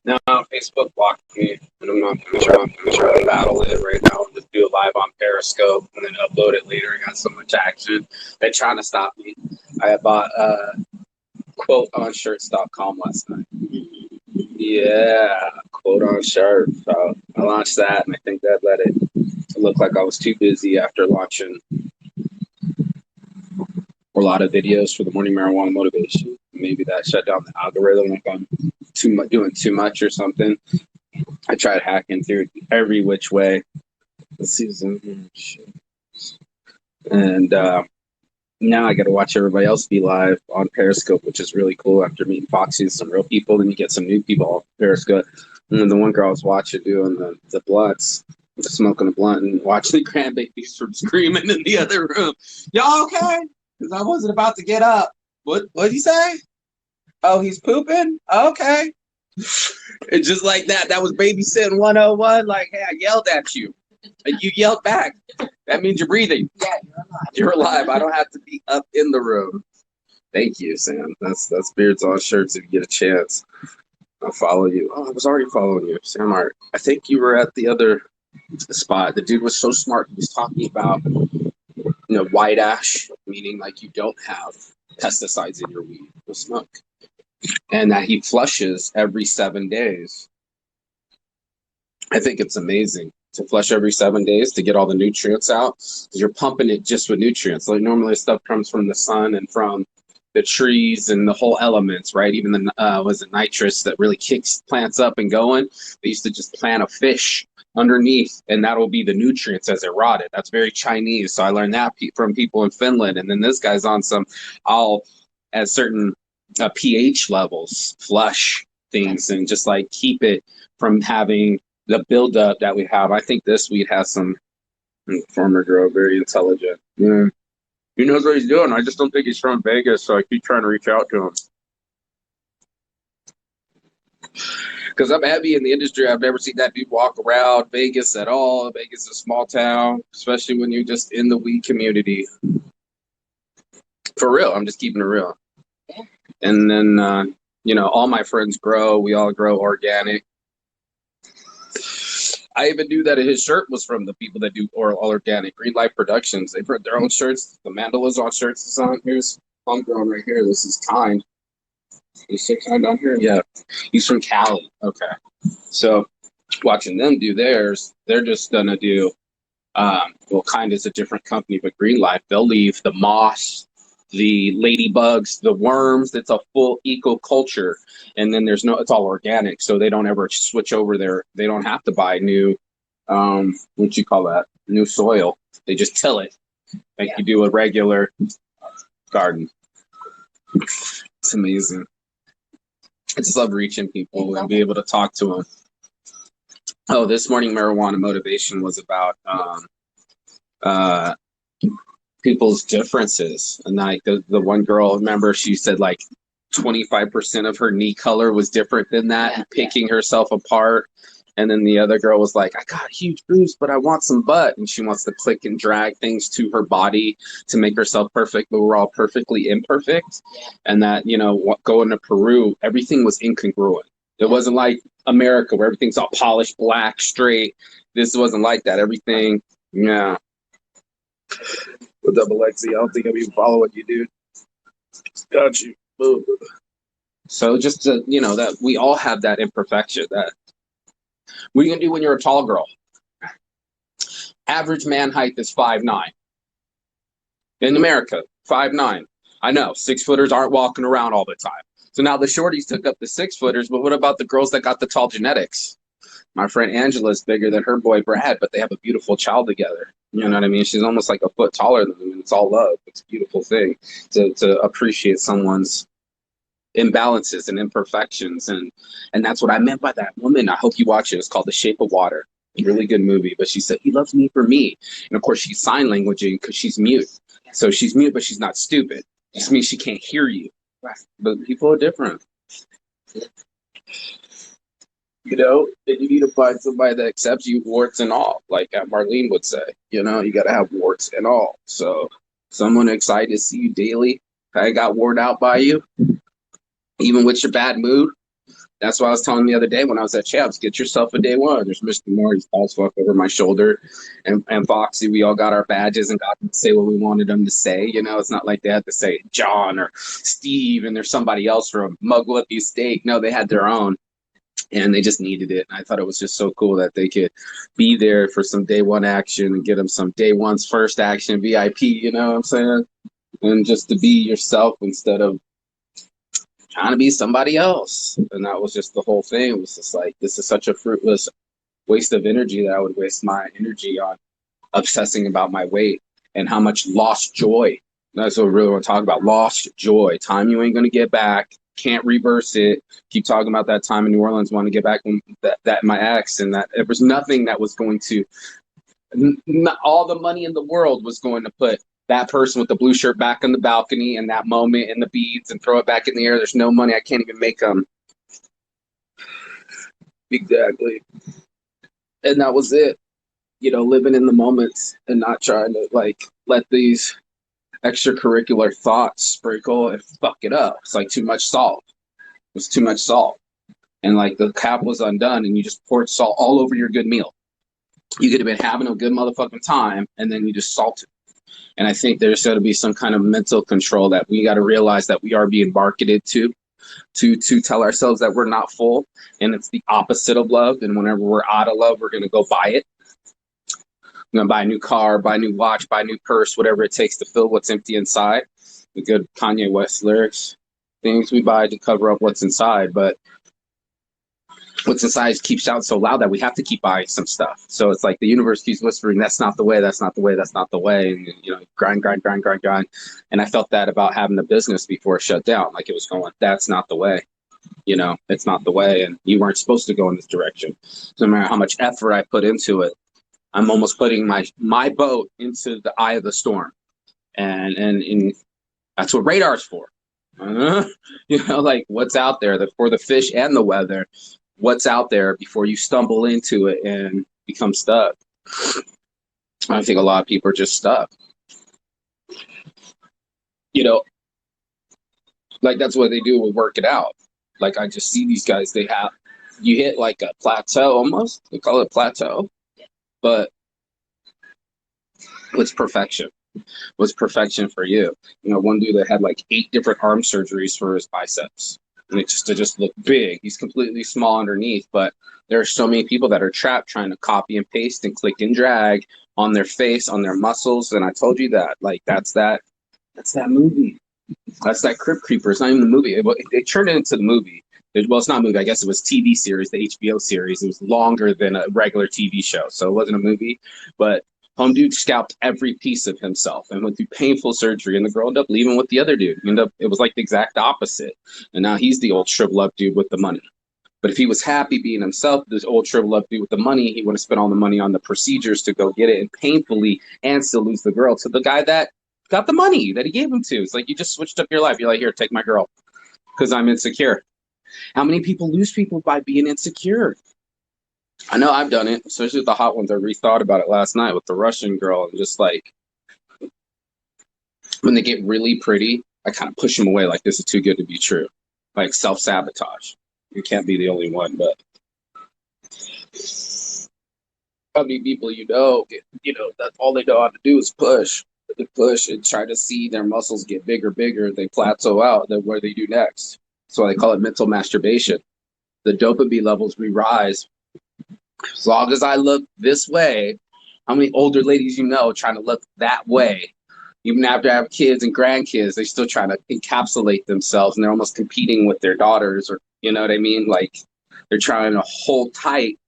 No, Facebook blocked me, and I'm not going to try to battle it right now. I'll just do it live on Periscope and then upload it later. I got so much action. They're trying to stop me. I bought quoteonshirts.com last night. Yeah, quote on shirt. So I launched that, and I think that let it look like I was too busy after launching a lot of videos for the morning marijuana motivation. Maybe that shut down the algorithm if I'm doing too much or something. I tried hacking through every which way. Let's see some shit. And now I got to watch everybody else be live on Periscope, which is really cool. After meeting Foxy and some real people, then you get some new people on Periscope. And then the one girl I was watching doing the blunts, smoking a blunt and watching the grandbabies from screaming in the other room. Y'all okay? Because I wasn't about to get up. What'd he say? Oh, he's pooping? Okay. It's just like that. That was babysitting 101. Like, hey, I yelled at you. And you yelled back. That means you're breathing. Yeah, you're alive. You're alive. I don't have to be up in the room. Thank you, Sam. That's Beards on Shirts if you get a chance. I'll follow you. Oh, I was already following you. Sam Art. I think you were at the other spot. The dude was so smart. He was talking about white ash, meaning like you don't have pesticides in your weed or smoke. And that he flushes every 7 days. I think it's amazing to flush every 7 days to get all the nutrients out. You're pumping it just with nutrients. Like normally stuff comes from the sun and from the trees and the whole elements, right? Even the nitrous that really kicks plants up and going. They used to just plant a fish underneath, and that'll be the nutrients as it rotted. That's very Chinese. So I learned that from people in Finland. And then this guy's on some, at certain pH levels, flush things and just like keep it from having the buildup that we have. I think this weed has some farmer girl, very intelligent. Yeah. He knows what he's doing. I just don't think he's from Vegas, so I keep trying to reach out to him. Because I'm heavy in the industry. I've never seen that dude walk around Vegas at all. Vegas is a small town, especially when you're just in the weed community. For real, I'm just keeping it real. Yeah. And then, all my friends grow. We all grow organic. I even knew that his shirt was from the people that do all organic. Green Light Productions. They put their own shirts. The Mandela's on shirts is on. Here's homegrown right here. This is Kind. Is Six Kind on here? Yeah. He's from Cali. Okay. So watching them do theirs, they're just going to do, Kind is a different company, but Green Life, they'll leave the moss, the ladybugs, the worms. It's a full eco culture. And then it's all organic. So they don't ever switch over there. They don't have to buy new, new soil. They just till it like you do a regular garden. It's amazing. I just love reaching people and be able to talk to them. Oh, this morning marijuana motivation was about people's differences. And like the one girl, remember, she said like 25% of her knee color was different than that, and picking herself apart. And then the other girl was like, I got a huge boost, but I want some butt. And she wants to click and drag things to her body to make herself perfect, but we're all perfectly imperfect. And that, going to Peru, everything was incongruent. It wasn't like America where everything's all polished, black, straight. This wasn't like that. Everything, yeah. With double XE, I don't think I'm even following you, dude. Got you. Boom. So just to, that we all have that imperfection. That what are you gonna do when you're a tall girl? Average man height is 5'9". In America, 5'9". I know 6-footers aren't walking around all the time. So now the shorties took up the 6-footers, but what about the girls that got the tall genetics? My friend Angela's bigger than her boy Brad, but they have a beautiful child together. You know what I mean? She's almost like a foot taller than him, and it's all love. It's a beautiful thing to appreciate someone's imbalances and imperfections, and that's what I meant by that woman. I hope you watch it. It's called The Shape of Water. Really good movie. But she said he loves me for me, and of course she's sign languaging because she's mute. So she's mute, but she's not stupid. It just means she can't hear you. But people are different. And you need to find somebody that accepts you warts and all, like Marlene would say. You got to have warts and all. So someone excited to see you daily, I got worn out by you, even with your bad mood. That's what I was telling him the other day when I was at Chaps. Get yourself a day one. There's Mr. Moore. He's tall as fuck over my shoulder. And Foxy, we all got our badges and got to say what we wanted them to say. You know, it's not like they had to say John or Steve and there's somebody else from Mugwump Steak. No, they had their own. And they just needed it. And I thought it was just so cool that they could be there for some day one action and get them some day one's first action VIP, you know what I'm saying? And just to be yourself instead of trying to be somebody else. And that was just the whole thing. It was just like, this is such a fruitless waste of energy that I would waste my energy on obsessing about my weight and how much lost joy. That's what we really want to talk about. Lost joy. Time you ain't going to get back. Can't reverse it. Keep talking about that time in New Orleans. Want to get back when that my ex, and that there was nothing that was going to, not all the money in the world was going to put that person with the blue shirt back on the balcony and that moment and the beads and throw it back in the air. There's no money. I can't even make them. Exactly. And that was it. You know, living in the moments and not trying to like let these extracurricular thoughts sprinkle and fuck it up. It's like too much salt. It was too much salt. And like the cap was undone and you just poured salt all over your good meal. You could have been having a good motherfucking time and then you just salted. And I think there's got to be some kind of mental control that we got to realize that we are being marketed to tell ourselves that we're not full. And it's the opposite of love. And whenever we're out of love, we're going to go buy it. I'm going to buy a new car, buy a new watch, buy a new purse, whatever it takes to fill what's empty inside. The good Kanye West lyrics, things we buy to cover up what's inside. But what's inside keeps shouting so loud that we have to keep buying some stuff. So it's like the universe keeps whispering, that's not the way, that's not the way, that's not the way. And, you know, grind. And I felt that about having a business before it shut down. Like it was going, that's not the way. You know, it's not the way. And you weren't supposed to go in this direction. So no matter how much effort I put into it, I'm almost putting my boat into the eye of the storm. And that's what radar's for. You know, like what's out there for the fish and the weather. What's out there before you stumble into it and become stuck. I think a lot of people are just stuck. You know, like that's what they do with working out. Like I just see these guys, you hit like a plateau almost. They call it plateau. But what's perfection? What's perfection for you? You know, one dude that had like 8 different arm surgeries for his biceps. And it just look big. He's completely small underneath, but there are so many people that are trapped trying to copy and paste and click and drag on their face, on their muscles. And I told you that, like, that's that movie. That's that Crypt Creeper. It's not even the movie. It turned it into the movie. Well, it's not a movie. I guess it was TV series, the HBO series. It was longer than a regular TV show. So it wasn't a movie, but home dude scalped every piece of himself and went through painful surgery. And the girl ended up leaving with the other dude. It was like the exact opposite. And now he's the old shrivel up dude with the money. But if he was happy being himself, this old shrivel up dude with the money, he would have spent all the money on the procedures to go get it and painfully and still lose the girl to the guy that got the money that he gave him to. It's like you just switched up your life. You're like, here, take my girl because I'm insecure. How many people lose people by being insecure? I know I've done it, especially with the hot ones. I rethought about it last night with the Russian girl, and just like when they get really pretty, I kind of push them away like this is too good to be true. Like self-sabotage. You can't be the only one, but how many people that's all they know how to do is push. They push and try to see their muscles get bigger. They plateau out. Then what do they do next? That's why they call it mental masturbation. The dopamine levels rise. As long as I look this way, how many older ladies trying to look that way? Even after I have kids and grandkids, they're still trying to encapsulate themselves and they're almost competing with their daughters, or you know what I mean? Like they're trying to hold tight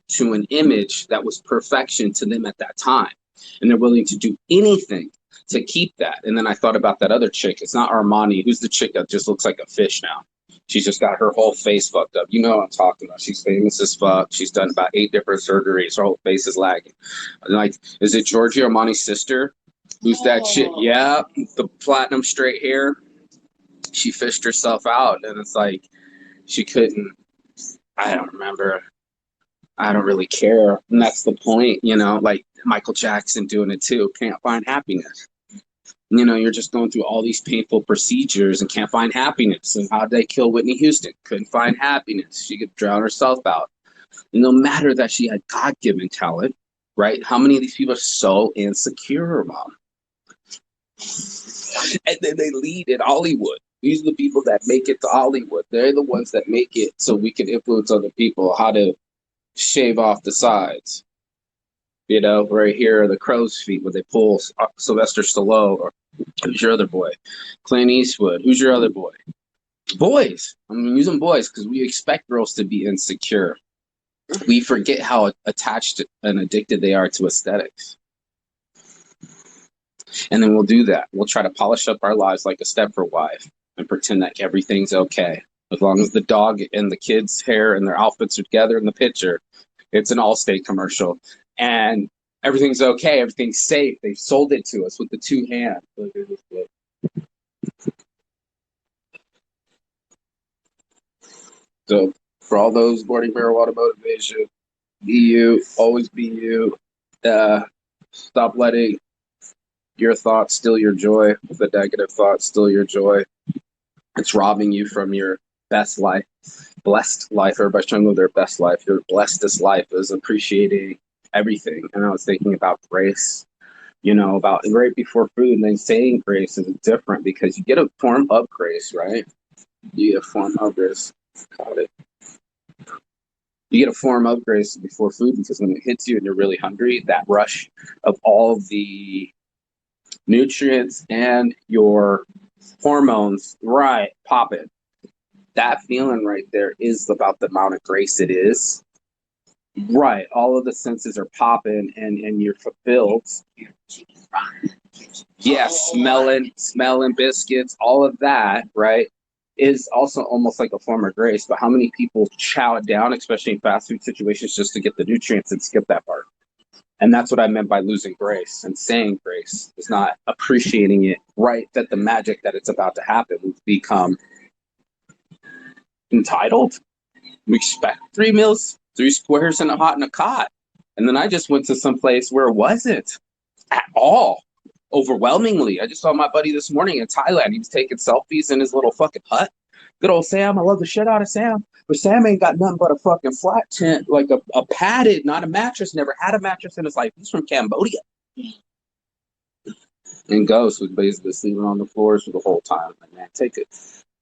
to an image that was perfection to them at that time. And they're willing to do anything to keep that. And then I thought about that other chick. It's not Armani. Who's the chick that just looks like a fish now? She's just got her whole face fucked up. You know what I'm talking about. She's famous as fuck. She's done about 8 different surgeries. Her whole face is lagging. Like, is it Giorgio Armani's sister? Who's that chick? Yeah, the platinum straight hair. She fished herself out. And it's like, she couldn't, I don't remember. I don't really care. And that's the point, like Michael Jackson doing it too. Can't find happiness. You know, you're just going through all these painful procedures and can't find happiness. And how did they kill Whitney Houston? Couldn't find happiness. She could drown herself out. And no matter that she had God-given talent, right? How many of these people are so insecure, Mom? And then they lead in Hollywood. These are the people that make it to Hollywood. They're the ones that make it so we can influence other people how to shave off the sides. You know, right here are the crow's feet where they pull Sylvester Stallone, or who's your other boy? Clint Eastwood. Who's your other boy? Boys. I'm using boys because we expect girls to be insecure. We forget how attached and addicted they are to aesthetics. And then we'll do that. We'll try to polish up our lives like a Stepford wife and pretend like everything's okay. As long as the dog and the kids' hair and their outfits are together in the picture, it's an Allstate commercial. And everything's okay. Everything's safe. They've sold it to us with the two hands. So for all those morning marijuana motivation, be you, always be you. Stop letting your thoughts steal your joy. The negative thoughts steal your joy. It's robbing you from your best life, blessed life. Everybody's trying to live their best life. Your blessedest life is appreciating everything. And I was thinking about grace, you know, about right before food, and then saying grace is different because you get a form of grace, right? You get a form of grace. Got it. You get a form of grace before food because when it hits you and you're really hungry, that rush of all the nutrients and your hormones, right, pop it. That feeling right there is about the amount of grace it is. Right, all of the senses are popping and you're fulfilled. Yeah, smelling biscuits, all of that, right, is also almost like a form of grace. But how many people chow it down, especially in fast food situations, just to get the nutrients and skip that part? And that's what I meant by losing grace and saying grace is not appreciating it, right? That the magic that it's about to happen, we've become entitled. We expect 3 meals, 3 squares and a hot and a cot. And then I just went to some place where it wasn't at all. Overwhelmingly. I just saw my buddy this morning in Thailand. He was taking selfies in his little fucking hut. Good old Sam. I love the shit out of Sam. But Sam ain't got nothing but a fucking flat tent, like a padded, not a mattress. Never had a mattress in his life. He's from Cambodia. And Ghost was basically sleeping on the floors for the whole time. Like, man, take it.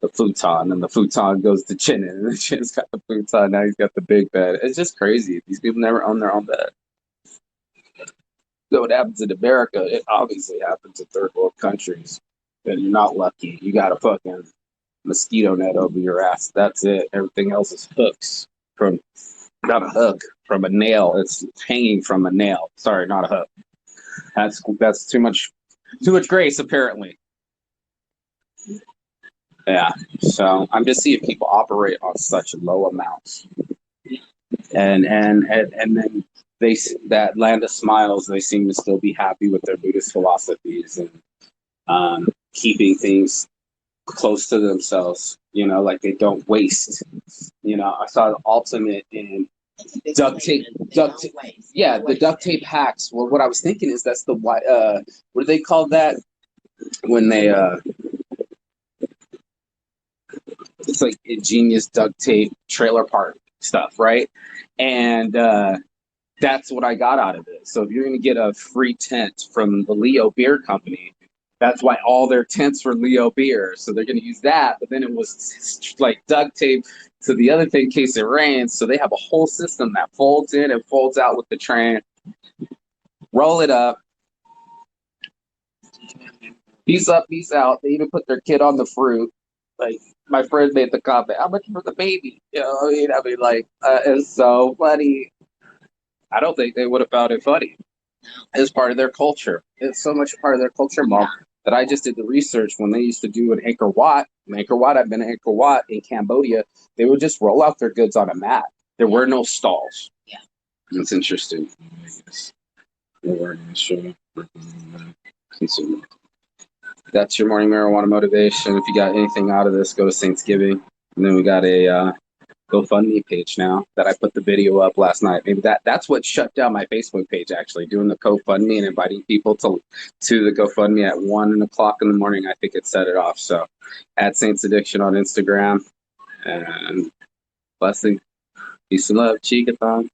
The futon, and the futon goes to Chinnan, and the Chinnan's got the futon. Now he's got the big bed. It's just crazy. These people never own their own bed. So what happens in America, it obviously happens in third world countries. And you're not lucky. You got a fucking mosquito net over your ass. That's it. Everything else is hooks from, not a hook, from a nail. It's hanging from a nail. Sorry, not a hook. That's too much grace, apparently. Yeah. So I'm just seeing people operate on such low amounts. And then that land of smiles, they seem to still be happy with their Buddhist philosophies and keeping things close to themselves, you know, like they don't waste. You know, I saw the ultimate in duct tape. Yeah, the duct tape hacks. Well, what I was thinking is that's the what do they call that when they it's like ingenious duct tape trailer park stuff, right? And that's what I got out of it. So if you're going to get a free tent from the Leo Beer Company, that's why all their tents were Leo Beer. So they're going to use that. But then it was like duct tape to the other thing in case it rains. So they have a whole system that folds in and folds out with the train. Roll it up. Peace up, peace out. They even put their kid on the fruit. Like my friend made the comment, how much for the baby? You know what I mean? Like, it's so funny. I don't think they would have found it funny. It's part of their culture. It's so much part of their culture, Mom, that I just did the research when they used to do an Angkor Wat. I've been at Angkor Wat in Cambodia. They would just roll out their goods on a mat. There were no stalls. Yeah. It's interesting. That's your morning marijuana motivation. If you got anything out of this, go to Thanksgiving. And then we got a GoFundMe page now that I put the video up last night. Maybe that's what shut down my Facebook page, actually, doing the GoFundMe and inviting people to the GoFundMe at 1 o'clock in the morning. I think it set it off. So at Saints Addiction on Instagram, and blessing, peace and love, Chigathon.